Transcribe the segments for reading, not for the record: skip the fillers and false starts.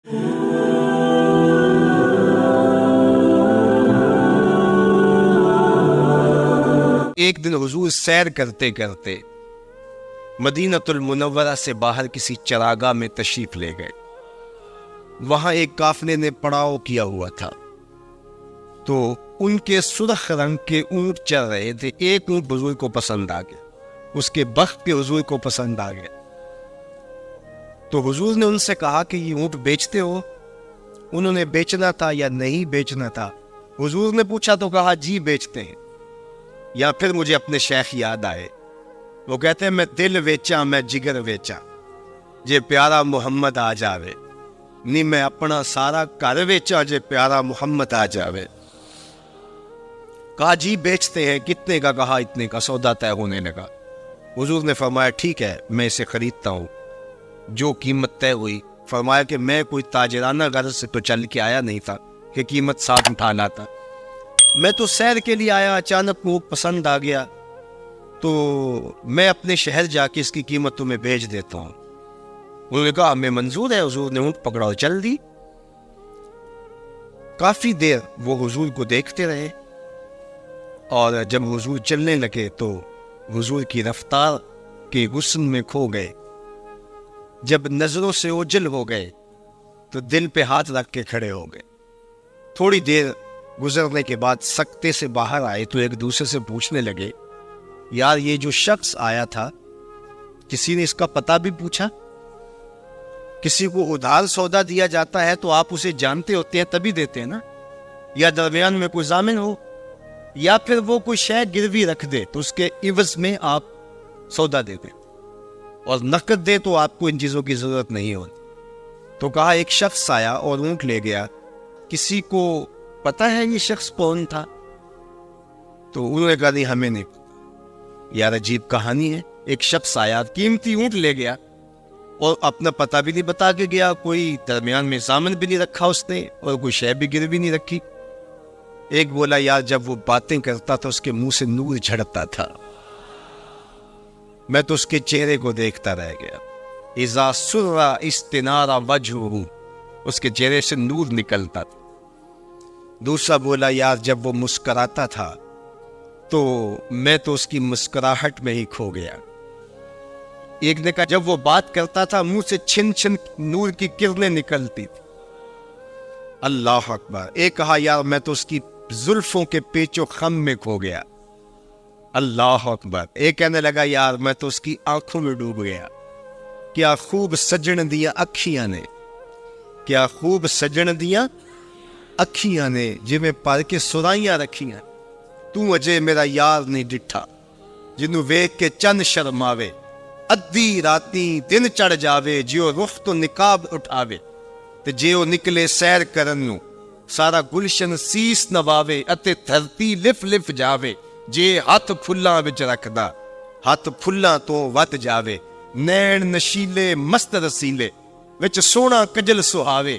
ایک دن حضور سیر کرتے کرتے مدینۃ المنورہ سے باہر کسی چراگاہ میں تشریف لے گئے. وہاں ایک قافلے نے پڑاؤ کیا ہوا تھا، تو ان کے سرخ رنگ کے اونٹ چل رہے تھے. ایک اونٹ حضور کو پسند آ گیا، اس کے بخت پہ حضور کو پسند آ گیا. تو حضور نے ان سے کہا کہ یہ اونٹ بیچتے ہو؟ انہوں نے بیچنا تھا یا نہیں بیچنا تھا. حضور نے پوچھا تو کہا جی بیچتے ہیں. یا پھر مجھے اپنے شیخ یاد آئے، وہ کہتے ہیں میں دل ویچا میں جگر ویچا، جے پیارا محمد آ جاوے. نہیں میں اپنا سارا گھر ویچا جے پیارا محمد آ جاوے. کہا جی بیچتے ہیں. کتنے کا؟ کہا اتنے کا. سودا طے ہونے لگا. حضور نے فرمایا ٹھیک ہے میں اسے خریدتا ہوں. جو قیمت طے ہوئی، فرمایا کہ میں کوئی تاجرانہ غرض سے تو چل کے آیا نہیں تھا کہ قیمت ساتھ اٹھا لاتا. میں تو سیر کے لیے آیا، اچانک وہ پسند آ گیا تو میں اپنے شہر جا کے اس کی قیمت تمہیں بھیج دیتا ہوں. انہوں نے کہا ہمیں منظور ہے. حضور نے اونٹ پکڑا اور چل دی. کافی دیر وہ حضور کو دیکھتے رہے، اور جب حضور چلنے لگے تو حضور کی رفتار کے حسن میں کھو گئے. جب نظروں سے اوجھل ہو گئے تو دل پہ ہاتھ رکھ کے کھڑے ہو گئے. تھوڑی دیر گزرنے کے بعد سکتے سے باہر آئے تو ایک دوسرے سے پوچھنے لگے یار یہ جو شخص آیا تھا کسی نے اس کا پتہ بھی پوچھا؟ کسی کو ادھار سودا دیا جاتا ہے تو آپ اسے جانتے ہوتے ہیں تبھی دیتے ہیں نا، یا درمیان میں کوئی ضامن ہو، یا پھر وہ کوئی شے گروی رکھ دے تو اس کے عوض میں آپ سودا دے دیں، اور نقد دے تو آپ کو ان چیزوں کی ضرورت نہیں ہوتی. تو کہا ایک شخص آیا اور اونٹ لے گیا، کسی کو پتا ہے یہ شخص کون تھا؟ تو انہوں نے کہا نہیں ہمیں نہیں پتا. یار عجیب کہانی ہے. ایک شخص آیا قیمتی اونٹ لے گیا اور اپنا پتہ بھی نہیں بتا کے گیا، کوئی درمیان میں ضامن بھی نہیں رکھا اس نے، اور کوئی شے بھی گروی نہیں رکھی. ایک بولا یار جب وہ باتیں کرتا تھا اس کے منہ سے نور جھڑتا تھا، میں تو اس کے چہرے کو دیکھتا رہ گیا. اذا سر استنارا وجہہ، اس کے چہرے سے نور نکلتا تھا. دوسرا بولا یار جب وہ مسکراتا تھا تو میں تو اس کی مسکراہٹ میں ہی کھو گیا. ایک نے کہا جب وہ بات کرتا تھا منہ سے چھن چھن نور کی کرنیں نکلتی تھی. اللہ اکبر. ایک کہا یار میں تو اس کی زلفوں کے پیچ و خم میں کھو گیا. اللہ اکبر. ایک کہنے لگا یار میں تو اس کی آنکھوں میں ڈوب گیا. کیا خوب سجن دیا اکھیاں نے، کیا خوب سجن دیا اکھیاں نے، جویں پر کے سرائیاں رکھیاں. تو اجے میرا یار نہیں ڈٹھا، جنوں ویکھ کے چند شرماوے. ادھی راتی دن چڑھ جاوے، جیو رخ تو نقاب اٹھاوے. تے جیو نکلے سیر کرن نو سارا گلشن سیس نواوے. اتے دھرتی لف لف جاوے، جے ہاتھ پھلاں وچ رکھدا ہاتھ پھلاں تو ود جاوے. نین نشیلے مست رسیلے وچ سونا کجل سہاوے.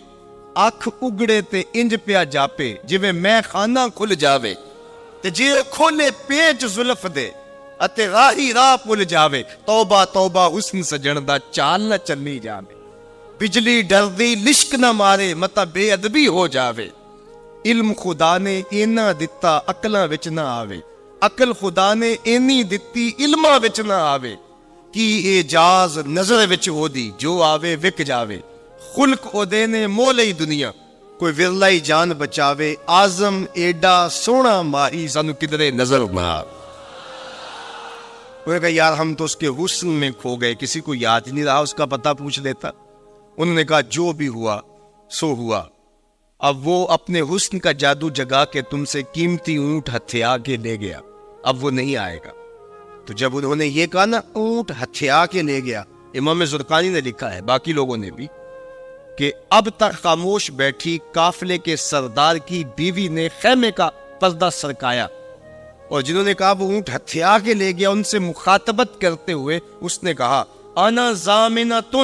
اکھ اگڑے تے انج پیا جاپے، جویں میں خانہ کھل جاوے. تے جے کھولے پیچ زلف دے اتے راہی راہ پل جاوے. توبہ توبہ حسن سجن دا چال نہ چلی جاوے. بجلی ڈردی لشک نہ مارے، متا بے ادبی ہو جاوے. علم خدا نے اینا دتا عقلاں وچ نہ آوے، عقل خدا نے اینی دتی علماں وچ نہ آوے. کی اعجاز نظر وچ ہو دی، جو آوے وک جاوے. خلق او دے نے مولئی دنیا، کوئی ورلائی جان بچاوے. آزم ایڈا سونا ماہی سانو کدرے نظر نہ آوے. انہوں نے کہا یار ہم تو اس کے حسن میں کھو گئے، کسی کو یاد ہی نہیں رہا، اس کا پتہ پوچھ لیتا. انہوں نے کہا جو بھی ہوا سو ہوا. اب وہ اپنے حسن کا جادو جگا کے تم سے قیمتی اونٹ ہتھیا کے لے گیا، اب وہ نہیں آئے گا. تو جب انہوں نے یہ کہا نا اونٹ ہتھیا کے لے گیا، امام زرقانی نے لکھا ہے باقی لوگوں نے بھی کہ اب تک خاموش بیٹھی قافلے کے سردار کی بیوی نے خیمے کا پردہ سرکایا، اور جنہوں نے کہا وہ اونٹ ہتھیا کے لے گیا ان سے مخاطبت کرتے ہوئے اس نے کہا انا ضامنۃ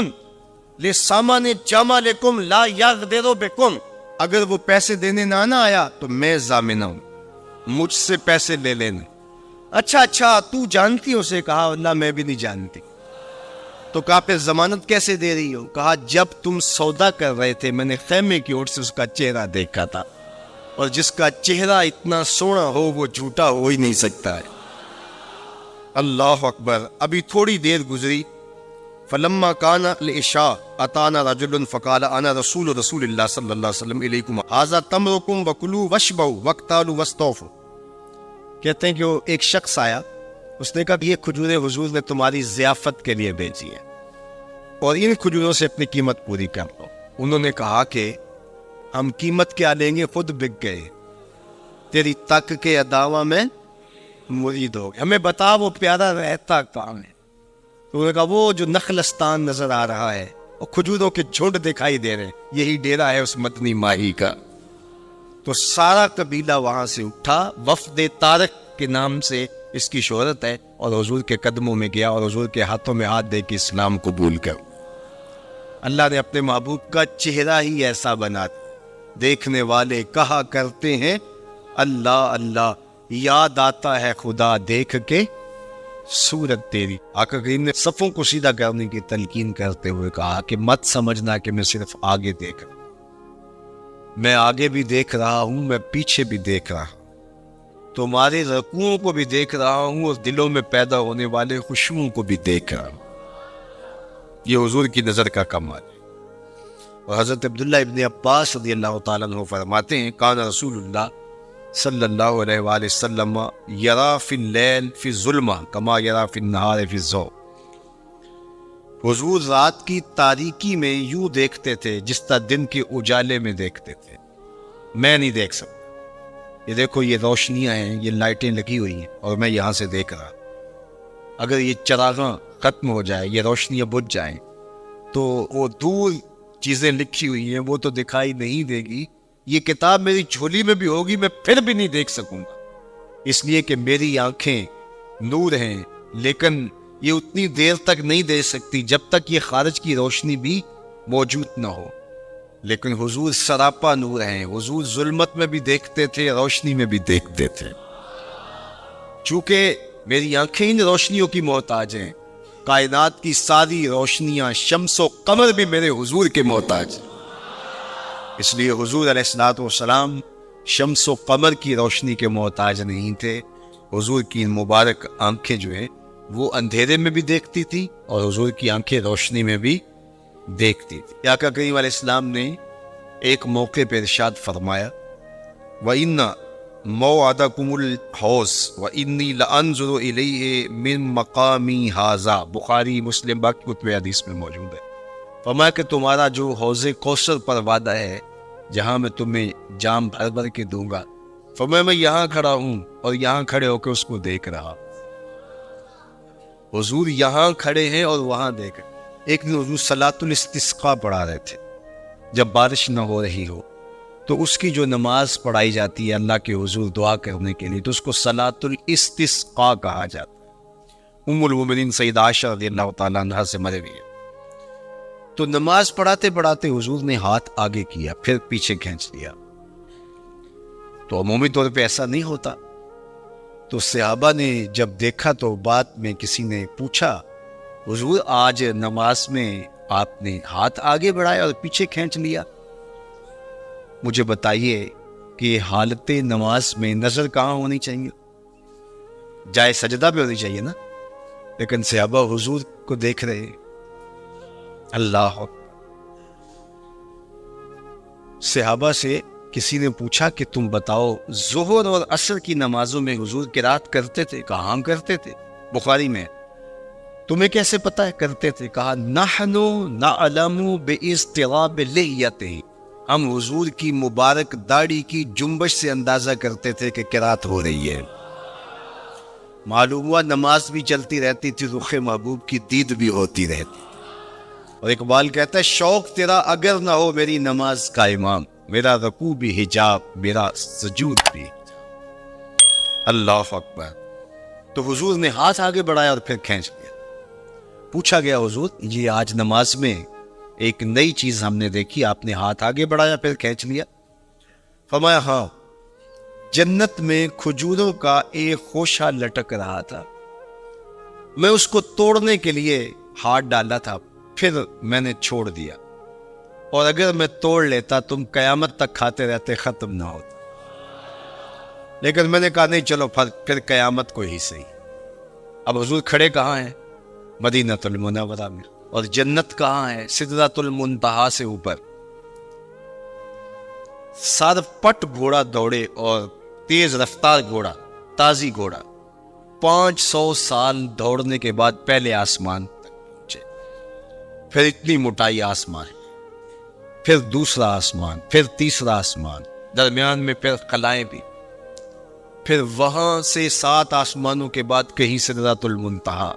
لسامان جمالکم لا یغدر بکم. اگر وہ پیسے دینے نہ آیا تو میں ضامنہ ہوں، مجھ سے پیسے لے لینا. اچھا تو جانتی اسے؟ کہا اللہ میں بھی نہیں جانتی. تو کہا پھر ضمانت کیسے دے رہی ہو؟ کہا جب تم سودا کر رہے تھے میں نے خیمے کی اوٹ سے اس کا چہرہ دیکھا تھا، اور جس کا چہرہ اتنا سونا ہو وہ جھوٹا ہو ہی نہیں سکتا ہے۔ اللہ اکبر۔ ابھی تھوڑی دیر گزری، فلما کان العشاء اتانا رجل فقال انا رسول اللہ صلی اللہ علیہ وسلم الیکم ھذا تمرکم وکلوا واشبعوا واقتالوا واستوفوا۔ کہتے ہیں کہ وہ ایک شخص آیا، اس نے کہا یہ کھجوریں حضور نے تمہاری ضیافت کے لیے بھیجی ہیں، اور ان کھجوروں سے اپنی قیمت پوری کر لو۔ انہوں نے کہا کہ ہم قیمت کیا لیں گے، خود بک گئے، تیری تک کے اداوا میں مرید ہو گئے، ہمیں بتا وہ پیارا رہتا کہاں ہے؟ تو انہوں نے کہا وہ جو نخلستان نظر آ رہا ہے، اور کھجوروں کے جھنڈ دکھائی دے رہے ہیں، یہی ڈیرا ہے اس مدنی ماہی کا۔ تو سارا قبیلہ وہاں سے اٹھا، وفد طارق کے نام سے اس کی شہرت ہے، اور حضور کے قدموں میں گیا اور حضور کے ہاتھوں میں ہاتھ دے کے اسلام قبول کر۔ اللہ نے اپنے محبوب کا چہرہ ہی ایسا بنا دیا، دیکھنے والے کہا کرتے ہیں اللہ اللہ، یاد آتا ہے خدا دیکھ کے صورت تیری۔ آقا کریم نے صفوں کو سیدھا کرنے کی تلقین کرتے ہوئے کہا کہ مت سمجھنا کہ میں صرف آگے دیکھ رہا ہوں، میں آگے بھی دیکھ رہا ہوں، میں پیچھے بھی دیکھ رہا ہوں، تمہارے رکوعوں کو بھی دیکھ رہا ہوں، اور دلوں میں پیدا ہونے والے خشوعوں کو بھی دیکھ رہا ہوں۔ یہ حضور کی نظر کا کمال ہے۔ اور حضرت عبداللہ ابن عباس رضی اللہ تعالیٰ عنہ فرماتے ہیں کان رسول اللہ صلی اللہ علیہ وآلہ وسلم یرا فی اللیل فی الظلمہ کما یرا فی النہار فی الضوء۔ حضور رات کی تاریکی میں یوں دیکھتے تھے جس طرح دن کے اجالے میں دیکھتے تھے۔ میں نہیں دیکھ سکتا، یہ دیکھو یہ روشنیاں ہیں، یہ لائٹیں لگی ہوئی ہیں، اور میں یہاں سے دیکھ رہا، اگر یہ چراغاں ختم ہو جائے، یہ روشنیاں بجھ جائیں، تو وہ دور چیزیں لکھی ہوئی ہیں وہ تو دکھائی نہیں دے گی، یہ کتاب میری جھولی میں بھی ہوگی میں پھر بھی نہیں دیکھ سکوں گا، اس لیے کہ میری آنکھیں نور ہیں، لیکن یہ اتنی دیر تک نہیں دے سکتی جب تک یہ خارج کی روشنی بھی موجود نہ ہو۔ لیکن حضور سراپا نور ہیں، حضور ظلمت میں بھی دیکھتے تھے، روشنی میں بھی دیکھتے تھے۔ چونکہ میری آنکھیں ان روشنیوں کی محتاج ہیں، کائنات کی ساری روشنیاں شمس و قمر بھی میرے حضور کے محتاج ہیں، اس لیے حضور علیہ الصلوۃ والسلام شمس و قمر کی روشنی کے محتاج نہیں تھے۔ حضور کی مبارک آنکھیں جو ہیں وہ اندھیرے میں بھی دیکھتی تھی، اور حضور کی آنکھیں روشنی میں بھی دیکھتی تھی۔ آقا کریم علیہ السلام نے ایک موقع پہ ارشاد فرمایا وَإِنَّ مَوْعَدَكُمُ الْحَوْض وَإِنِّي لَأَنظُرُ إِلَيْهِ مِن مَقَامِي هَٰذَا۔ بخاری مسلم باقی کتب حدیث میں موجود ہے۔ فرمایا کہ تمہارا جو حوض کوثر پر وعدہ ہے جہاں میں تمہیں جام بھر بھر کے دوں گا، فرمایا میں یہاں کھڑا ہوں اور یہاں کھڑے ہو کے اس کو دیکھ رہا۔ حضور یہاں کھڑے ہیں اور وہاں دیکھ رہے۔ ایک دن حضور صلاۃ الاستسقاء پڑھا رہے تھے، جب بارش نہ ہو رہی ہو تو اس کی جو نماز پڑھائی جاتی ہے اللہ کے حضور دعا کرنے کے لیے، تو اس کو صلاۃ الاستسقاء کہا جاتا ہے۔ ام المومنین سیدہ عائشہ رضی اللہ تعالیٰ عنہا سے مروی ہے۔ تو نماز پڑھاتے پڑھاتے حضور نے ہاتھ آگے کیا پھر پیچھے کھینچ لیا، تو عمومی طور پہ ایسا نہیں ہوتا۔ تو صحابہ نے جب دیکھا تو بعد میں کسی نے پوچھا حضور آج نماز میں آپ نے ہاتھ آگے بڑھایا اور پیچھے کھینچ لیا، مجھے بتائیے کہ حالت نماز میں نظر کہاں ہونی چاہیے؟ جائے سجدہ پہ ہونی چاہیے نا، لیکن صحابہ حضور کو دیکھ رہے۔ اللہ صحابہ سے کسی نے پوچھا کہ تم بتاؤ ظہر اور عصر کی نمازوں میں حضور قرات کرتے تھے؟ کہاں کرتے تھے؟ بخاری میں۔ تمہیں کیسے پتا ہے کرتے تھے؟ کہا نحن نعلم باضطراب لحیتہ، ہم حضور کی مبارک داڑھی کی جنبش سے اندازہ کرتے تھے کہ قرات ہو رہی ہے۔ معلوم ہوا نماز بھی چلتی رہتی تھی، رخ محبوب کی دید بھی ہوتی رہتی۔ اور اقبال کہتا ہے شوق تیرا اگر نہ ہو میری نماز کا امام، میرا رکوع بھی حجاب میرا سجود بھی حجاب۔ اللہ اکبر۔ تو حضور نے ہاتھ آگے بڑھایا اور پھر کھینچ لیا۔ پوچھا گیا حضور یہ آج نماز میں ایک نئی چیز ہم نے دیکھی، آپ نے ہاتھ آگے بڑھایا پھر کھینچ لیا۔ فرمایا ہاں، جنت میں کھجوروں کا ایک خوشہ لٹک رہا تھا، میں اس کو توڑنے کے لیے ہاتھ ڈالا تھا پھر میں نے چھوڑ دیا، اور اگر میں توڑ لیتا تم قیامت تک کھاتے رہتے، ختم نہ ہوتا۔ لیکن میں نے کہا نہیں، چلو پھر قیامت کو ہی صحیح۔ اب حضور کھڑے کہاں ہیں؟ مدینۃ المنورہ میں، اور جنت کہاں ہے؟ سدرۃ المنتہا سے اوپر۔ سر پٹ گھوڑا دوڑے، اور تیز رفتار گھوڑا، تازی گھوڑا، 500 سال دوڑنے کے بعد پہلے آسمان تک پہنچے۔ پھر اتنی موٹائی آسمان، پھر دوسرا آسمان، پھر تیسرا آسمان، درمیان میں پھر خلائیں بھی، پھر وہاں سے 7 آسمانوں کے بعد کہیں سدرۃ المنتہا۔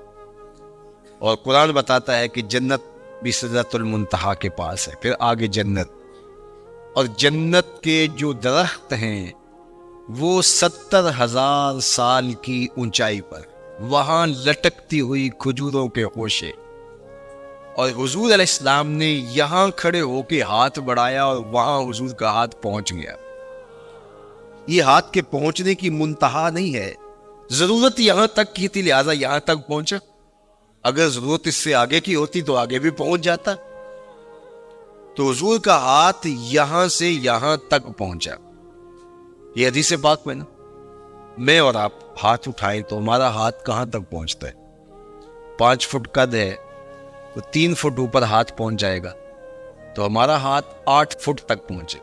اور قرآن بتاتا ہے کہ جنت بھی سدرۃ المنتہا کے پاس ہے، پھر آگے جنت۔ اور جنت کے جو درخت ہیں وہ 70,000 سال کی اونچائی پر، وہاں لٹکتی ہوئی کھجوروں کے خوشے۔ اور حضور علیہ السلام نے یہاں کھڑے ہو کے ہاتھ بڑھایا، اور وہاں حضور کا ہاتھ پہنچ گیا۔ یہ ہاتھ کے پہنچنے کی منتہا نہیں ہے، ضرورت یہاں تک کی تھی لہٰذا یہاں تک پہنچا، اگر ضرورت اس سے آگے کی ہوتی تو آگے بھی پہنچ جاتا۔ تو حضور کا ہاتھ یہاں سے یہاں تک پہنچا۔ یہ حدیث پاک میں نا، میں اور آپ ہاتھ اٹھائیں تو ہمارا ہاتھ کہاں تک پہنچتا ہے؟ 5 فٹ قد ہے تو 3 فٹ اوپر ہاتھ پہنچ جائے گا، تو ہمارا ہاتھ 8 فٹ تک پہنچے،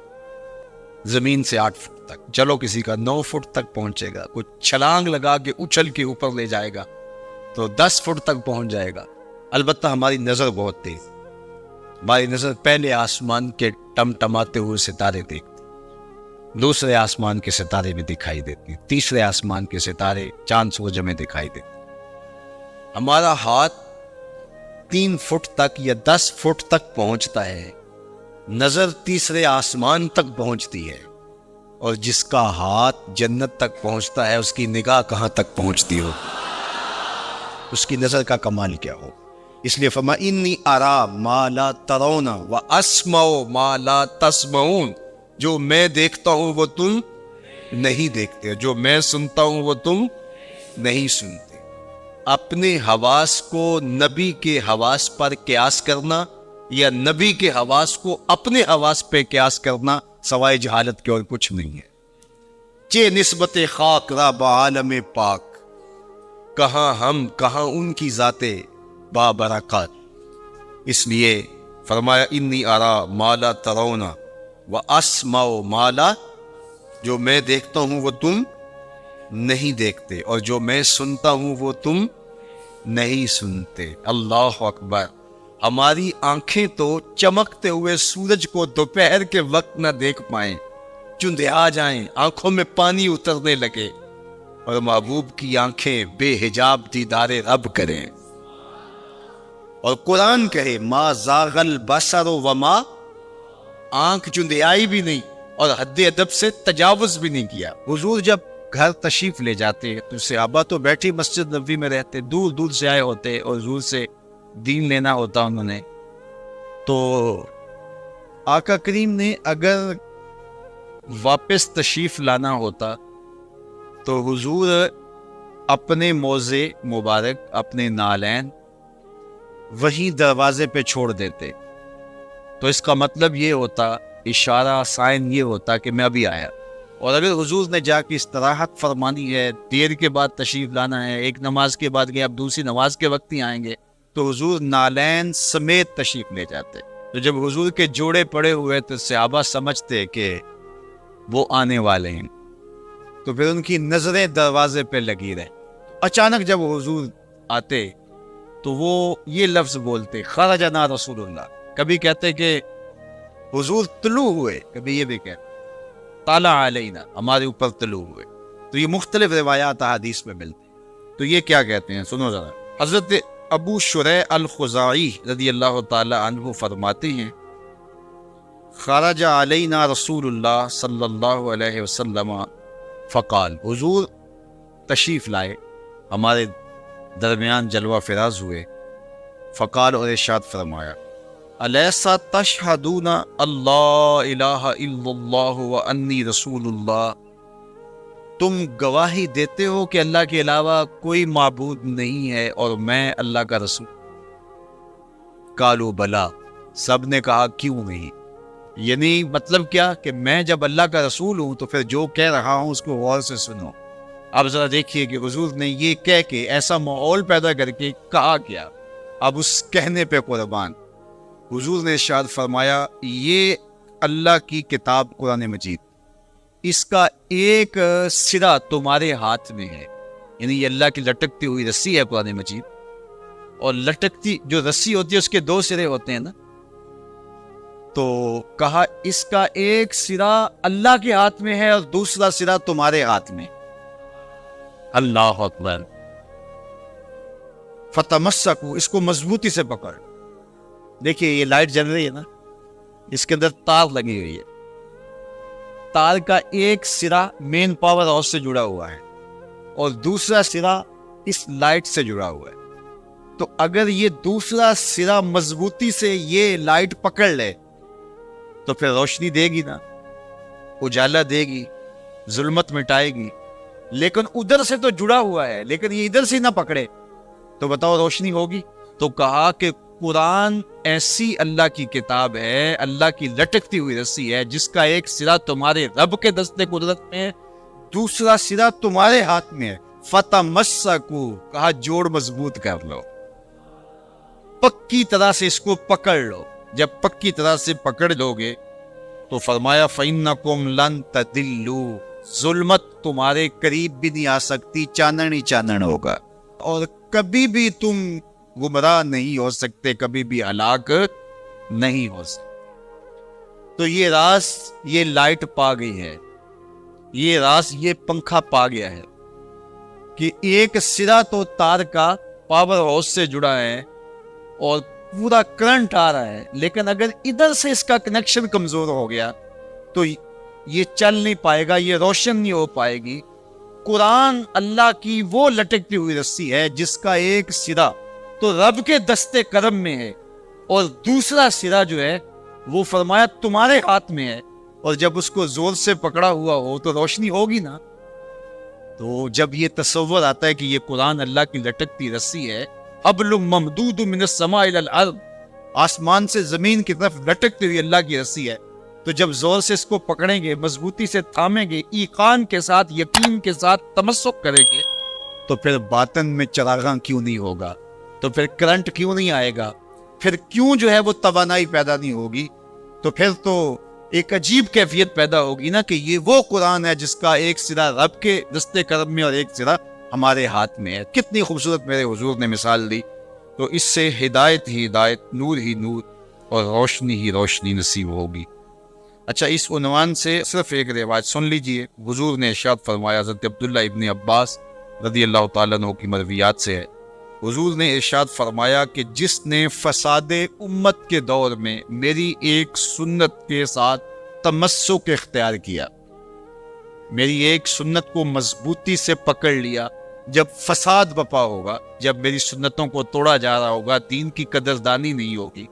زمین سے 8 فٹ تک۔ چلو کسی کا 9 فٹ تک پہنچے گا، کچھ چھلانگ لگا کے اچھل کے اوپر لے جائے گا تو 10 فٹ تک پہنچ جائے گا۔ البتہ ہماری نظر بہت تیز، ہماری نظر پہلے آسمان کے ٹمٹماتے ہوئے ستارے دیکھتی، دوسرے آسمان کے ستارے بھی دکھائی دیتی، تیسرے آسمان کے ستارے چاند سورج میں دکھائی دیتے۔ ہمارا ہاتھ 3 فٹ تک یا 10 فٹ تک پہنچتا ہے، نظر تیسرے آسمان تک پہنچتی ہے، اور جس کا ہاتھ جنت تک پہنچتا ہے اس کی نگاہ کہاں تک پہنچتی ہو، اس کی نظر کا کمال کیا ہو۔ اس لیے فرمایا انی ارا ما لا ترون واسمع ما لا تسمعون، جو میں دیکھتا ہوں وہ تم نہیں دیکھتے، جو میں سنتا ہوں وہ تم نہیں سنتے۔ اپنے حواس کو نبی کے حواس پر قیاس کرنا یا نبی کے حواس کو اپنے حواس پہ قیاس کرنا سوائے جہالت کے اور کچھ نہیں ہے۔ چے نسبت خاک را بعالم پاک، کہاں ہم کہاں ان کی ذاتیں بابرکات۔ اس لیے فرمایا انی ارا ما لا ترون واسمع ما لا، جو میں دیکھتا ہوں وہ تم نہیں دیکھتے، اور جو میں سنتا ہوں وہ تم نہیں سنتے۔ اللہ اکبر۔ ہماری آنکھیں تو چمکتے ہوئے سورج کو دوپہر کے وقت نہ دیکھ پائیں، چندھیا جائیں، آنکھوں میں پانی اترنے لگے، اور محبوب کی آنکھیں بے حجاب دیدار رب کریں۔ اور قرآن کہے ما زاغ البصر وما، آنکھ چندھیائی بھی نہیں اور حد ادب سے تجاوز بھی نہیں کیا۔ حضور جب گھر تشریف لے جاتے تو صحابہ تو بیٹھی مسجد نبوی میں رہتے، دور دور سے آئے ہوتے، اور حضور سے دین لینا ہوتا انہوں نے، تو آقا کریم نے اگر واپس تشریف لانا ہوتا تو حضور اپنے موزے مبارک، اپنے نالین وہیں دروازے پہ چھوڑ دیتے، تو اس کا مطلب یہ ہوتا، اشارہ سائن یہ ہوتا کہ میں ابھی آیا۔ اور اگر حضور نے جا کے استراحت فرمانی ہے، دیر کے بعد تشریف لانا ہے، ایک نماز کے بعد گئے اب دوسری نماز کے وقت ہی آئیں گے، تو حضور نالین سمیت تشریف لے جاتے۔ تو جب حضور کے جوڑے پڑے ہوئے تو صحابہ سمجھتے کہ وہ آنے والے ہیں، تو پھر ان کی نظریں دروازے پہ لگی رہیں۔ اچانک جب حضور آتے تو وہ یہ لفظ بولتے خرجنا رسول اللہ، کبھی کہتے کہ حضور طلوع ہوئے، کبھی یہ بھی کہتے طلع علینا، ہمارے اوپر طلوع ہوئے۔ تو یہ مختلف روایات حدیث میں ملتے ہیں۔ تو یہ کیا کہتے ہیں سنو ذرا۔ حضرت ابو شریح الخزاعی رضی اللہ تعالی عنہ فرماتے ہیں خرج علینا رسول اللہ صلی اللہ علیہ وسلم فقال، حضور تشریف لائے، ہمارے درمیان جلوہ فراز ہوئے، فقال، اور ارشاد فرمایا الیسا تشہدون اللہ الہ الا اللہ وانی رسول اللہ، تم گواہی دیتے ہو کہ اللہ کے علاوہ کوئی معبود نہیں ہے اور میں اللہ کا رسول۔ کالو بلا، سب نے کہا کیوں نہیں. یعنی مطلب کیا کہ میں جب اللہ کا رسول ہوں تو پھر جو کہہ رہا ہوں اس کو غور سے سنو. اب ذرا دیکھیے کہ حضور نے یہ کہہ کے ایسا ماحول پیدا کر کے کہا کیا. اب اس کہنے پہ قربان. حضور نے ارشاد فرمایا یہ اللہ کی کتاب قرآن مجید، اس کا ایک سرا تمہارے ہاتھ میں ہے. یعنی یہ اللہ کی لٹکتی ہوئی رسی ہے قرآن مجید، اور لٹکتی جو رسی ہوتی ہے اس کے 2 سرے ہوتے ہیں نا. تو کہا اس کا ایک سرا اللہ کے ہاتھ میں ہے اور دوسرا سرا تمہارے ہاتھ میں. اللہ اکبر. فتمسکو، اس کو مضبوطی سے پکڑ. دیکھیے یہ لائٹ جل رہی ہے نا، اس کے اندر تار لگی ہوئی ہے. تار کا ایک سرا مین پاور ہاؤس سے جڑا ہوا ہے اور دوسرا سرا اس لائٹ سے جڑا ہوا ہے. تو اگر یہ دوسرا سرا مضبوطی سے یہ لائٹ پکڑ لے تو پھر روشنی دے گی نا، اجالا دے گی، ظلمت مٹائے گی. لیکن ادھر سے تو جڑا ہوا ہے، لیکن یہ ادھر سے نہ پکڑے تو بتاؤ روشنی ہوگی؟ تو کہا کہ قرآن ایسی اللہ کی کتاب ہے، اللہ کی لٹکتی ہوئی رسی ہے جس کا ایک سرا تمہارے رب کے دستے قدرت میں ہے، دوسرا سرا تمہارے ہاتھ میں ہے. فتمسکو، کہا جوڑ مضبوط کر لو، پکی طرح سے اس کو پکڑ لو. جب پکی طرح سے پکڑ لو گے تو فرمایا فَإِنَّكُمْ لَن تَضِلُّوا، ظلمت تمہارے قریب بھی نہیں آ سکتی، چانن ہی چانن ہوگا، اور کبھی بھی تم گمراہ نہیں ہو سکتے، کبھی بھی ہلاک نہیں ہو سکتے. تو یہ راز یہ لائٹ پا گئی ہے، یہ راز یہ پنکھا پا گیا ہے کہ ایک سرا تو تار کا پاور ہاؤس سے جڑا ہے اور پورا کرنٹ آ رہا ہے، لیکن اگر ادھر سے اس کا کنیکشن کمزور ہو گیا تو یہ چل نہیں پائے گا، یہ روشن نہیں ہو پائے گی. قرآن اللہ کی وہ لٹکتی ہوئی رسی ہے جس کا ایک سرا تو رب کے دستے کرم میں ہے اور دوسرا سرا جو ہے وہ فرمایا تمہارے ہاتھ میں ہے، اور جب اس کو زور سے پکڑا ہوا ہو تو روشنی ہوگی نا. تو جب یہ تصور آتا ہے کہ یہ قرآن اللہ کی لٹکتی رسی ہے، حبل ممدود من السماء الى الارض، آسمان سے زمین کی طرف لٹکتی ہوئی اللہ کی رسی ہے، تو جب زور سے اس کو پکڑیں گے، مضبوطی سے تھامیں گے، ایقان کے ساتھ، یقین کے ساتھ تمسک کریں گے، تو پھر باطن میں چراغاں کیوں نہیں ہوگا، تو پھر کرنٹ کیوں نہیں آئے گا، پھر کیوں جو ہے وہ توانائی پیدا نہیں ہوگی. تو پھر تو ایک عجیب کیفیت پیدا ہوگی نا کہ یہ وہ قرآن ہے جس کا ایک سرا رب کے دستے کرم میں اور ایک سرا ہمارے ہاتھ میں ہے. کتنی خوبصورت میرے حضور نے مثال دی. تو اس سے ہدایت ہی ہدایت، نور ہی نور اور روشنی ہی روشنی نصیب ہوگی. اچھا، اس عنوان سے صرف ایک روایت سن لیجئے. حضور نے ارشاد فرمایا، حضرت عبداللہ ابن عباس رضی اللہ تعالیٰ عنہ کی مرویات سے ہے، حضور نے ارشاد فرمایا کہ جس نے فساد امت کے دور میں میری ایک سنت کے ساتھ تمسک اختیار کیا، میری ایک سنت کو مضبوطی سے پکڑ لیا، جب فساد بپا ہوگا، جب میری سنتوں کو توڑا جا رہا ہوگا، دین کی قدردانی نہیں ہوگی،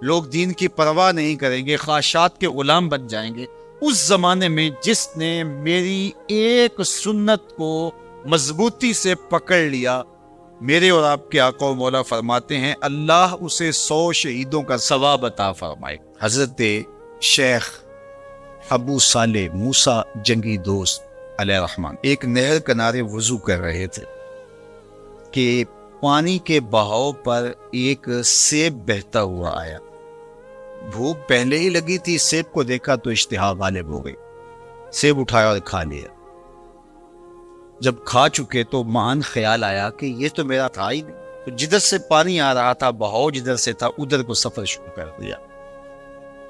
لوگ دین کی پرواہ نہیں کریں گے، خواہشات کے غلام بن جائیں گے، اس زمانے میں جس نے میری ایک سنت کو مضبوطی سے پکڑ لیا، میرے اور آپ کے آقا و مولا فرماتے ہیں اللہ اسے 100 شہیدوں کا ثواب عطا فرمائے. حضرت شیخ ابو صالح موسیٰ جنگی دوست علیہ رحمان ایک نہر کنارے وضو کر رہے تھے کہ پانی کے بہاؤ پر ایک سیب بہتا ہوا آیا. بھوک پہلے ہی لگی تھی، سیب کو دیکھا تو اشتہا غالب ہو گئی، سیب اٹھایا اور کھا لیا. جب کھا چکے تو مان خیال آیا کہ یہ تو میرا تھا ہی نہیں. تو جدھر سے پانی آ رہا تھا، بہاؤ جدھر سے تھا، ادھر کو سفر شروع کر دیا.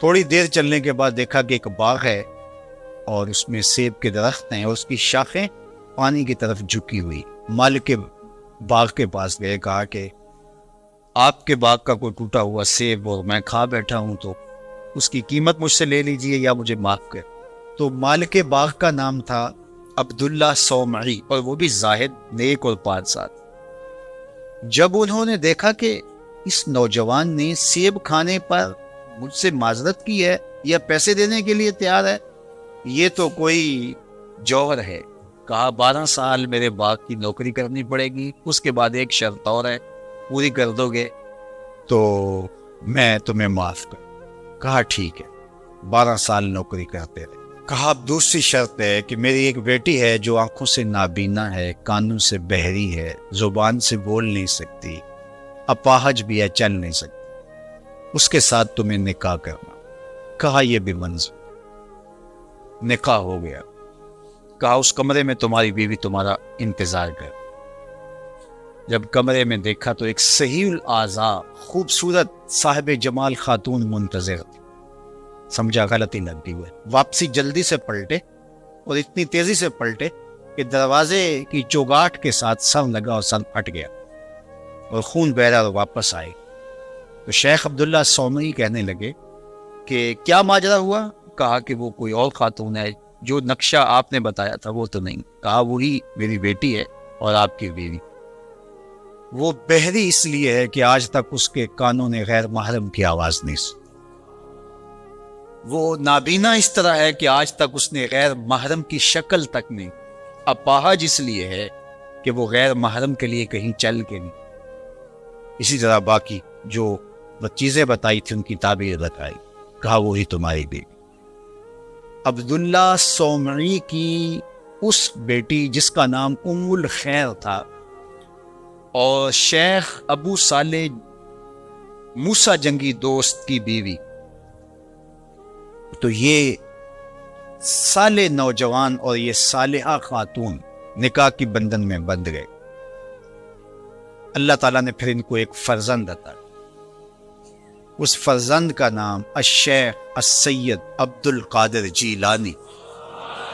تھوڑی دیر چلنے کے بعد دیکھا کہ ایک باغ ہے اور اس میں سیب کے درخت ہیں اور اس کی شاخیں پانی کی طرف جھکی ہوئی. مالک کے باغ کے پاس گئے، کہا کہ آپ کے باغ کا کوئی ٹوٹا ہوا سیب اور میں کھا بیٹھا ہوں، تو اس کی قیمت مجھ سے لے لیجئے یا مجھے معاف کر. تو مالک باغ کا نام تھا عبداللہ صومعی، اور وہ بھی زاہد، نیک اور پارساد. جب انہوں نے دیکھا کہ اس نوجوان نے سیب کھانے پر مجھ سے معذرت کی ہے یا پیسے دینے کے لیے تیار ہے، یہ تو کوئی جوہر ہے. کہا 12 سال میرے باغ کی نوکری کرنی پڑے گی، اس کے بعد ایک شرط اور ہے، پوری کر دو گے تو میں تمہیں معاف کر۔ کہا ٹھیک ہے، 12 سال نوکری کرتے رہے۔ کہا اب دوسری شرط ہے کہ میری ایک بیٹی ہے جو آنکھوں سے نابینا ہے، کانوں سے بہری ہے، زبان سے بول نہیں سکتی، اپاہج بھی ہے، چل نہیں سکتی، اس کے ساتھ تمہیں نکاح کرنا۔ کہا یہ بھی منظور۔ نکاح ہو گیا۔ کہا اس کمرے میں تمہاری بیوی تمہارا انتظار کر۔ جب کمرے میں دیکھا تو ایک صحیح الاعضاء خوبصورت صاحب جمال خاتون منتظر تھی۔ سمجھا غلطی لگ گئی ہوئے، واپسی جلدی سے پلٹے اور اتنی تیزی سے پلٹے کہ دروازے کی چوگاٹ کے ساتھ سر لگا اور سر پھٹ گیا اور خون بہ رہا اور واپس آئے۔ تو شیخ عبداللہ صومعی کہنے لگے کہ کیا ماجرا ہوا؟ کہا کہ وہ کوئی اور خاتون ہے، جو نقشہ آپ نے بتایا تھا وہ تو نہیں۔ کہا وہی میری بیٹی ہے اور آپ کی بیوی۔ وہ بہری اس لیے ہے کہ آج تک اس کے کانوں نے غیر محرم کی آواز نہیں سنی۔ وہ نابینا اس طرح ہے کہ آج تک اس نے غیر محرم کی شکل تک نہیں۔ اپاہج اس لیے ہے کہ وہ غیر محرم کے لیے کہیں چل کے نہیں۔ اسی طرح باقی جو چیزیں بتائی تھی ان کی تعبیر بتائی۔ کہا وہی تمہاری بیوی۔ عبداللہ صومعی کی اس بیٹی جس کا نام ام الخیر تھا اور شیخ ابو صالح موسیٰ جنگی دوست کی بیوی، تو یہ صالح نوجوان اور یہ صالحہ خاتون نکاح کی بندھن میں بندھ گئے۔ اللہ تعالیٰ نے پھر ان کو ایک فرزند عطا کیا۔ اس فرزند کا نام الشیخ السید عبد القادر جیلانی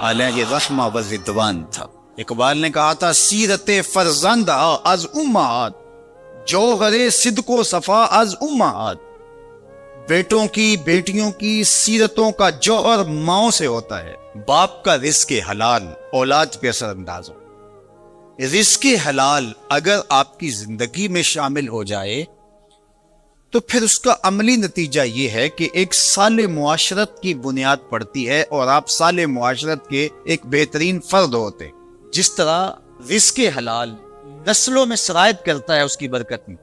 علیہ رحمہ و رضوان تھا۔ اقبال نے کہا تھا سیرت فرزند از امہات، جوہر صدق و صفا از امہات۔ بیٹوں کی بیٹیوں کی سیرتوں کا جوہر ماؤں سے ہوتا ہے۔ باپ کا رزق حلال اولاد پہ اثر انداز ہو۔ رزق حلال اگر آپ کی زندگی میں شامل ہو جائے تو پھر اس کا عملی نتیجہ یہ ہے کہ ایک صالح معاشرت کی بنیاد پڑتی ہے اور آپ صالح معاشرت کے ایک بہترین فرد ہوتے۔ جس طرح رزق حلال نسلوں میں سرایت کرتا ہے اس کی برکت میں،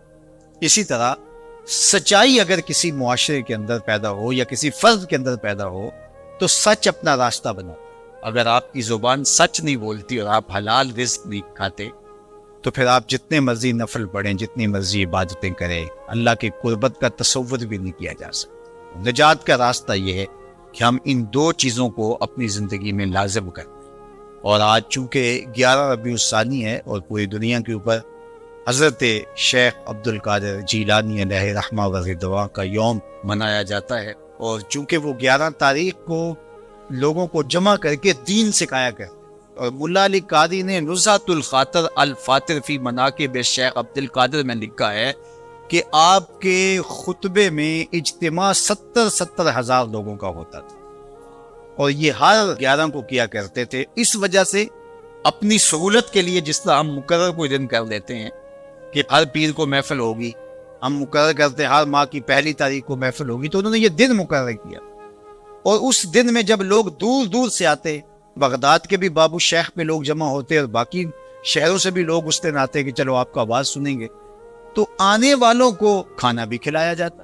اسی طرح سچائی اگر کسی معاشرے کے اندر پیدا ہو یا کسی فرد کے اندر پیدا ہو تو سچ اپنا راستہ بنا۔ اگر آپ کی زبان سچ نہیں بولتی اور آپ حلال رزق نہیں کھاتے تو پھر آپ جتنے مرضی نفل پڑھیں، جتنی مرضی عبادتیں کریں، اللہ کی قربت کا تصور بھی نہیں کیا جا سکتا۔ نجات کا راستہ یہ ہے کہ ہم ان دو چیزوں کو اپنی زندگی میں لازم کریں۔ اور آج چونکہ 11 ربیع الثانی ہے اور پوری دنیا کے اوپر حضرت شیخ عبد القادر جیلانی علیہ رحمہ و رضوان کا یوم منایا جاتا ہے، اور چونکہ وہ 11 تاریخ کو لوگوں کو جمع کر کے دین سکھایا کرتے، اور ملا علی قاری نے نزہۃ الخاطر الفاطر فی مناقب شیخ عبد القادر میں لکھا ہے کہ آپ کے خطبے میں اجتماع 70 ہزار لوگوں کا ہوتا تھا، اور یہ ہر 11 کو کیا کرتے تھے۔ اس وجہ سے اپنی سہولت کے لیے جس طرح ہم مقرر کوئی دن کر لیتے ہیں کہ ہر پیر کو محفل ہوگی، ہم مقرر کرتے ہیں ہر ماہ کی پہلی تاریخ کو محفل ہوگی، تو انہوں نے یہ دن مقرر کیا، اور اس دن میں جب لوگ دور دور سے آتے، بغداد کے بھی بابو شیخ پہ لوگ جمع ہوتے اور باقی شہروں سے بھی لوگ اس دن آتے کہ چلو آپ کا آواز سنیں گے، تو آنے والوں کو کھانا بھی کھلایا جاتا،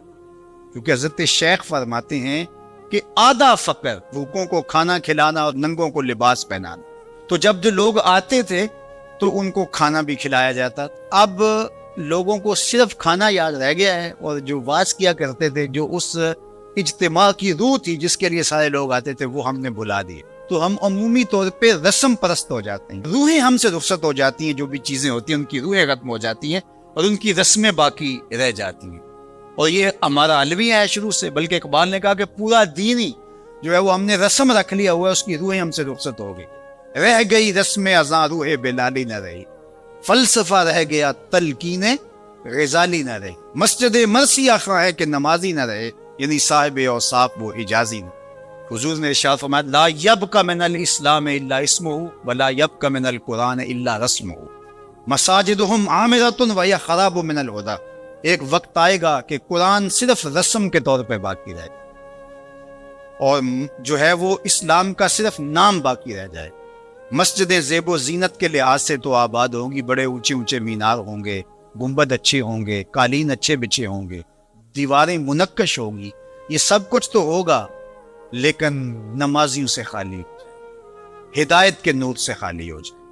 کیونکہ حضرت شیخ فرماتے ہیں کہ آدھا فقر بھوکوں کو کھانا کھلانا اور ننگوں کو لباس پہنانا۔ تو جب جو لوگ آتے تھے تو ان کو کھانا بھی کھلایا جاتا۔ اب لوگوں کو صرف کھانا یاد رہ گیا ہے، اور جو واز کیا کرتے تھے، جو اس اجتماع کی روح تھی جس کے لیے سارے لوگ آتے تھے، وہ ہم نے بھلا دیے۔ تو ہم عمومی طور پہ رسم پرست ہو جاتے ہیں، روحیں ہم سے رخصت ہو جاتی ہیں، جو بھی چیزیں ہوتی ہیں ان کی روحیں ختم ہو جاتی ہیں اور ان کی رسمیں باقی رہ جاتی ہیں۔ اور یہ ہمارا المیہ ہے شروع سے، بلکہ اقبال نے کہا کہ پورا دین ہی جو ہے وہ ہم نے رسم رکھ لیا ہوا ہے، اس کی روحیں ہم سے رخصت ہو گئی۔ رہ گئی رسم ازاں روح بلالی نہ رہی، فلسفہ رہ گیا تلقین غزالی نہ رہی، مسجد مرثیہ خواہ ہے کہ نمازی نہ رہے، یعنی صاحب اوصاف وہ حجازی نہ۔ حضور نے ارشاد فرمایا لا یبق من الاسلام الا اسمہ ولا یبق من القرآن الا رسمہ، مساجدہم عامرۃ وہی خراب من الہدی۔ ایک وقت آئے گا کہ قرآن صرف رسم کے طور پہ باقی رہے گا، اور جو ہے وہ اسلام کا صرف نام باقی رہ جائے۔ مسجدیں زیب و زینت کے لحاظ سے تو آباد ہوں گی، بڑے اونچے اونچے مینار ہوں گے، گنبد اچھے ہوں گے، قالین اچھے بچھے ہوں گے، دیواریں منقش ہوگی، یہ سب کچھ تو ہوگا، لیکن نمازیوں سے خالی ہو جائے، ہدایت کے نور سے خالی ہو جائے۔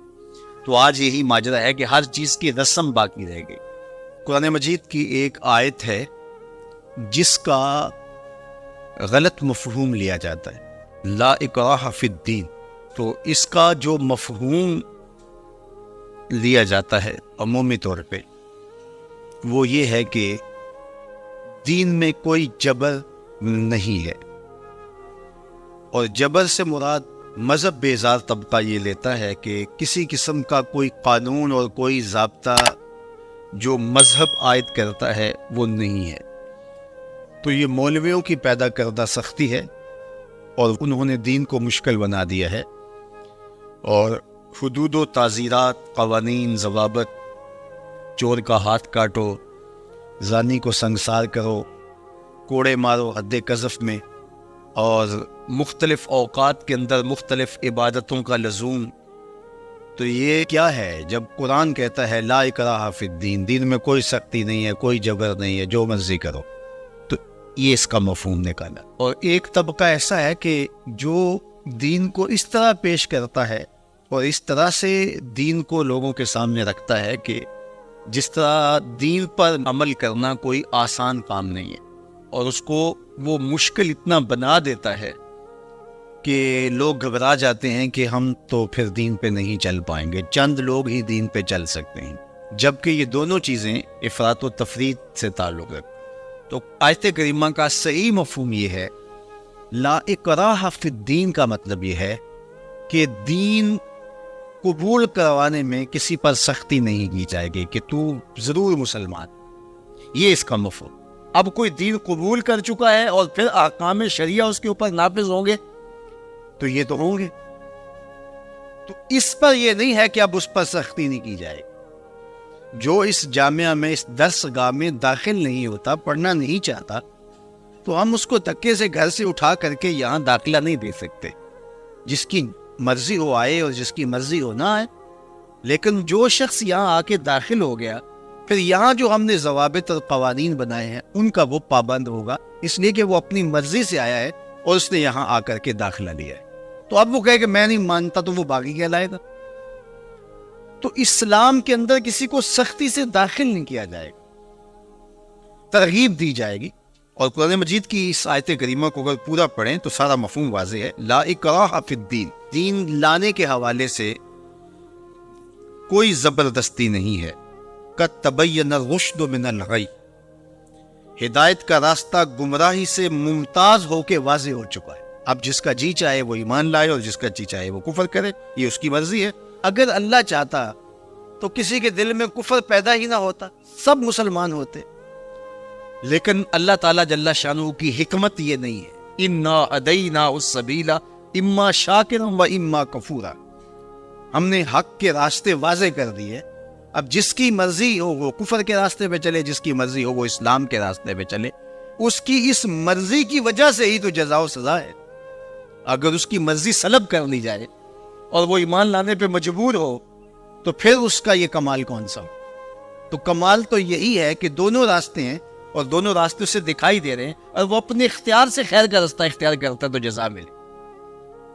تو آج یہی ماجرا ہے کہ ہر چیز کی رسم باقی رہ گئی۔ قرآن مجید کی ایک آیت ہے جس کا غلط مفہوم لیا جاتا ہے، لا اکراہ فی الدین۔ تو اس کا جو مفہوم لیا جاتا ہے عمومی طور پہ وہ یہ ہے کہ دین میں کوئی جبر نہیں ہے، اور جبر سے مراد مذہب بیزار طبقہ یہ لیتا ہے کہ کسی قسم کا کوئی قانون اور کوئی ضابطہ جو مذہب عائد کرتا ہے وہ نہیں ہے۔ تو یہ مولویوں کی پیدا کردہ سختی ہے، اور انہوں نے دین کو مشکل بنا دیا ہے، اور حدود و تعزیرات، قوانین، ضوابط، چور کا ہاتھ کاٹو، زانی کو سنگسار کرو، کوڑے مارو حد قذف میں، اور مختلف اوقات کے اندر مختلف عبادتوں کا لزوم۔ تو یہ کیا ہے؟ جب قرآن کہتا ہے لا اکراہ فی الدین، دین میں کوئی سختی نہیں ہے، کوئی جبر نہیں ہے، جو مرضی کرو، تو یہ اس کا مفہوم نکالا۔ اور ایک طبقہ ایسا ہے کہ جو دین کو اس طرح پیش کرتا ہے اور اس طرح سے دین کو لوگوں کے سامنے رکھتا ہے کہ جس طرح دین پر عمل کرنا کوئی آسان کام نہیں ہے، اور اس کو وہ مشکل اتنا بنا دیتا ہے کہ لوگ گھبرا جاتے ہیں کہ ہم تو پھر دین پہ نہیں چل پائیں گے، چند لوگ ہی دین پہ چل سکتے ہیں، جبکہ یہ دونوں چیزیں افراط و تفریط سے تعلق رکھتی ہیں۔ تو آیت کریمہ کا صحیح مفہوم یہ ہے، لا اکراہ فی الدین کا مطلب یہ ہے کہ دین قبول کروانے میں کسی پر سختی نہیں کی جائے گی کہ تو ضرور مسلمان، یہ اس کا مفہوم۔ اب کوئی دین قبول کر چکا ہے اور پھر احکام شریعہ اس کے اوپر نافذ ہوں گے تو یہ تو ہوں گے، تو اس پر یہ نہیں ہے کہ اب اس پر سختی نہیں کی جائے۔ جو اس جامعہ میں، اس درس گاہ میں داخل نہیں ہوتا، پڑھنا نہیں چاہتا، تو ہم اس کو دھکے سے گھر سے اٹھا کر کے یہاں داخلہ نہیں دے سکتے۔ جس کی مرضی ہو آئے اور جس کی مرضی ہو نہ آئے، لیکن جو شخص یہاں آ کے داخل ہو گیا، پھر یہاں جو ہم نے ضوابط اور قوانین بنائے ہیں ان کا وہ پابند ہوگا، اس لیے کہ وہ اپنی مرضی سے آیا ہے اور اس نے یہاں آ کر کے داخلہ لیا ہے۔ تو اب وہ کہے کہ میں نہیں مانتا، تو وہ باقی کہلائے گا۔ تو اسلام کے اندر کسی کو سختی سے داخل نہیں کیا جائے گا، ترغیب دی جائے گی۔ اور قرآن مجید کی اس آیت کریمہ کو اگر پورا پڑھیں تو سارا مفہوم واضح ہے۔ لا اکراہ فی الدین، دین لانے کے حوالے سے کوئی زبردستی نہیں ہے۔ قد تبین الرشد من الغی، ہدایت کا راستہ گمراہی سے ممتاز ہو کے واضح ہو چکا ہے۔ اب جس کا جی چاہے وہ ایمان لائے اور جس کا جی چاہے وہ کفر کرے، یہ اس کی مرضی ہے۔ اگر اللہ چاہتا تو کسی کے دل میں کفر پیدا ہی نہ ہوتا، سب مسلمان ہوتے، لیکن اللہ تعالیٰ جل شانہ کی حکمت یہ نہیں ہے۔ انا ہدینا السبیل اما شاکرا و اما کفورا، ہم نے حق کے راستے واضح کر دیے۔ اب جس کی مرضی ہو وہ کفر کے راستے پہ چلے، جس کی مرضی ہو وہ اسلام کے راستے پہ چلے، اس کی اس مرضی کی وجہ سے ہی تو جزا و سزا ہے۔ اگر اس کی مرضی سلب کر لی جائے اور وہ ایمان لانے پہ مجبور ہو تو پھر اس کا یہ کمال کون سا ہو؟ تو کمال تو یہی ہے کہ دونوں راستے ہیں اور دونوں راستے اسے دکھائی دے رہے ہیں، اور وہ اپنے اختیار سے خیر کا راستہ اختیار کرتا ہے تو جزا ملے،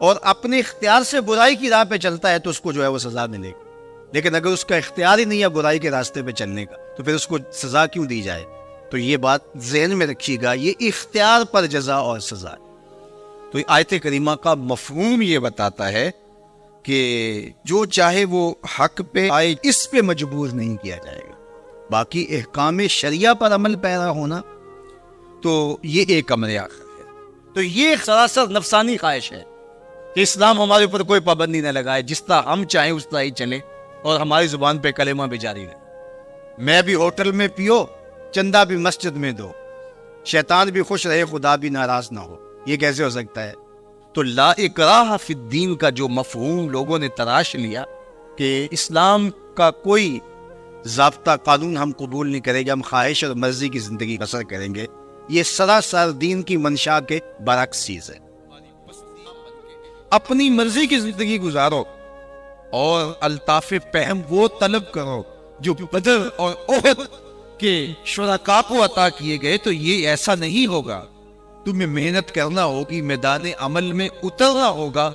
اور اپنے اختیار سے برائی کی راہ پہ چلتا ہے تو اس کو جو ہے وہ سزا ملے گی۔ لیکن اگر اس کا اختیار ہی نہیں ہے برائی کے راستے پہ چلنے کا تو پھر اس کو سزا کیوں دی جائے؟ تو یہ بات ذہن میں رکھیے گا، یہ اختیار پر جزا اور سزا ہے۔ تو آیت کریمہ کا مفہوم یہ بتاتا ہے کہ جو چاہے وہ حق پہ آئے، اس پہ مجبور نہیں کیا جائے گا۔ باقی احکام شریعہ پر عمل پیرا ہونا تو یہ ایک امر آخر ہے۔ تو یہ سراسر نفسانی خواہش ہے کہ اسلام ہمارے اوپر کوئی پابندی نہ لگائے، جس طرح ہم چاہیں اس طرح ہی چلے، اور ہماری زبان پہ کلمہ بھی جاری رہے۔ میں بھی ہوٹل میں پیو، چندہ بھی مسجد میں دو، شیطان بھی خوش رہے، خدا بھی ناراض نہ ہو، یہ کیسے ہو سکتا ہے؟ تو لا اکراہ فی الدین کا جو مفہوم لوگوں نے تراش لیا کہ اسلام کا کوئی ضابطہ قانون ہم قبول نہیں کریں گے، ہم خواہش اور مرضی کی زندگی بسر کریں گے، یہ سراسر دین کی منشا کے برعکس چیز ہے۔ اپنی مرضی کی زندگی گزارو اور الطاف فہم وہ طلب کرو جو بدر اور احد کہ شرکا کو عطا کیے گئے تو یہ ایسا نہیں ہوگا. تمہیں محنت کرنا ہوگی, میدان عمل میں اترنا ہوگا,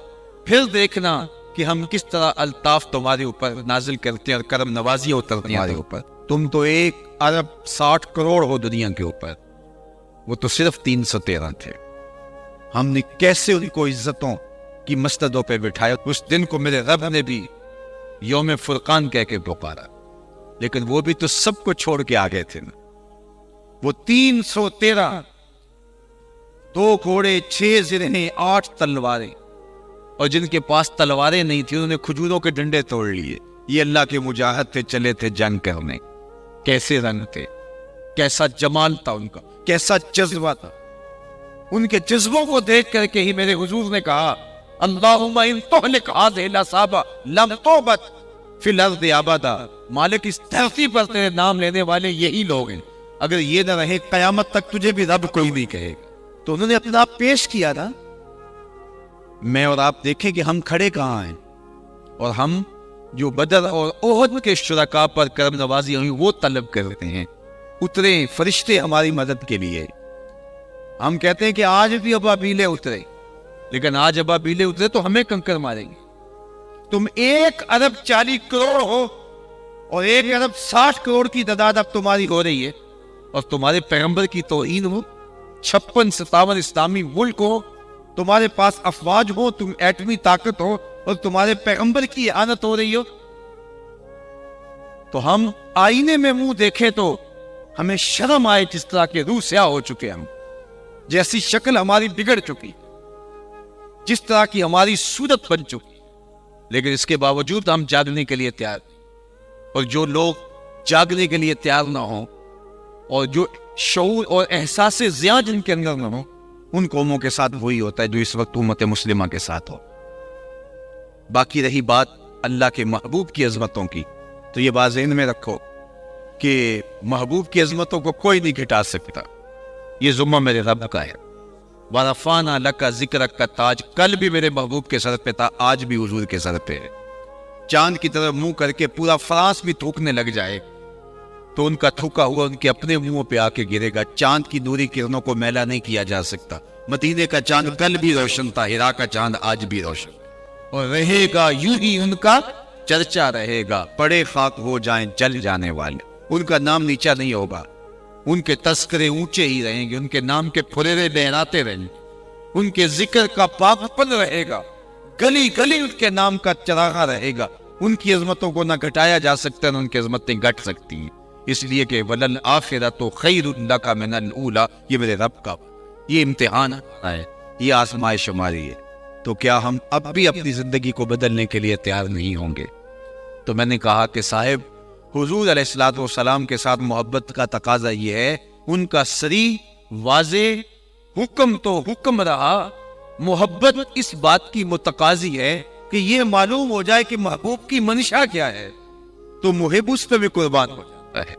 پھر دیکھنا کہ ہم کس طرح الطاف تمہارے اوپر نازل کرتے ہیں اور کرم نوازیاں اترتی ہیں تمہارے اوپر. تم تو 1 ارب 60 کروڑ ہو دنیا کے اوپر, وہ تو صرف 313 تھے. ہم نے کیسے ان کو عزتوں کی مسندوں پہ بٹھایا. اس دن کو میرے رب نے بھی یوم فرقان کہہ کے پکارا, لیکن وہ بھی تو سب کو چھوڑ کے آ گئے تھے نا. وہ 313, 2 گھوڑے, 6 زرہیں, 8 تلواریں, اور جن کے پاس تلواریں نہیں تھی انہوں نے کھجوروں کے ڈنڈے توڑ لیے. یہ اللہ کے مجاہد تھے, چلے تھے جنگ کرنے. کیسے رنگ تھے, کیسا جمال تھا ان کا, کیسا جذبہ تھا. ان کے جذبوں کو دیکھ کر کے ہی میرے حضور نے کہا اللہم ان تہلک هذه الاصحاب لم توبت فی الارض ابدا. مالک اس دھرتی پر تیرے نام لینے والے یہی لوگ ہیں, اگر یہ نہ رہے قیامت تک تجھے بھی رب کوئی نہیں کہے گا. تو انہوں نے اپنا آپ پیش کیا تھا. میں اور آپ دیکھیں کہ ہم کھڑے کہاں ہیں, اور ہم جو بدر اور احد کے شرکاء پر کرم نوازی ہوئی وہ طلب کرتے ہیں. اترے فرشتے ہماری مدد کے لیے. ہم کہتے ہیں کہ آج بھی ابابیلے اترے, لیکن آج ابابیلے اترے تو ہمیں کنکر ماریں گے. تم 1 ارب 40 کروڑ ہو اور 1 ارب 60 کروڑ کی تعداد اب تمہاری ہو رہی ہے, اور تمہارے پیغمبر کی توہین ہو. 56-57 اسلامی ملک ہو, تمہارے پاس افواج ہو, تم ایٹمی طاقت ہو, اور تمہارے پیغمبر کی اعانت ہو رہی ہو. تو ہم آئینے میں منہ دیکھیں تو ہمیں شرم آئے, جس طرح کے روح سیاہ ہو چکے ہم, جیسی شکل ہماری بگڑ چکی, جس طرح کی ہماری صورت بن چکی. لیکن اس کے باوجود ہم جاگنے کے لیے تیار نہیں. اور جو لوگ جاگنے کے لیے تیار نہ ہوں, اور جو شعور اور احساس زیاں جن کے اندر نہ ہو, ان قوموں کے ساتھ وہی ہوتا ہے جو اس وقت امت مسلمہ کے ساتھ ہو. باقی رہی بات اللہ کے محبوب کی عظمتوں کی, تو یہ بات ذہن میں رکھو کہ محبوب کی عظمتوں کو کوئی نہیں گھٹا سکتا. یہ ذمہ میرے رب کا ہے. وَرَفَعْنَا لَكَ ذِكْرَكَ کا تاج کل بھی میرے محبوب کے سر پہ تھا, آج بھی حضور کے سر پہ ہے. چاند کی طرف منہ کر کے پورا فرانس بھی تھوکنے لگ جائے تو ان کا تھوکا ہوا ان کے اپنے منہوں پہ آ کے گرے گا. چاند کی نوری کرنوں کو میلا نہیں کیا جا سکتا. مدینے کا چاند کل بھی روشن تھا, ہرا کا چاند آج بھی روشن, اور رہے گا یوں ہی ان کا چرچا رہے گا. پڑے خاک ہو جائیں جل جانے والے, ان کا نام نیچا نہیں ہوگا, ان کے تذکرے اونچے ہی رہیں گے, ان کے نام کے پھریرے لہراتے رہیں گے, ان کے ذکر کا پاکپن رہے گا, گلی گلی ان کے نام کا چراغا رہے گا. ان کی عظمتوں کو نہ گھٹایا جا سکتا, نہ ان کی عظمتیں گھٹ سکتی ہیں. اس لیے کہ وَلَلْآخِرَةُ خَيْرٌ لَكَ مِنَ الْأُولَى, یہ میرے رب کا یہ امتحان ہے, یہ آزمائش ہماری ہے. تو کیا ہم اب بھی اپنی زندگی کو بدلنے کے لیے تیار نہیں ہوں گے؟ تو میں نے کہا کہ صاحب حضور علیہ الصلوۃ والسلام کے ساتھ محبت کا تقاضا یہ ہے, ان کا صریح واضح حکم تو حکم رہا, محبت اس بات کی متقاضی ہے کہ یہ معلوم ہو جائے کہ محبوب کی منشا کیا ہے, تو محب اس پہ بھی قربان ہو جاتا ہے.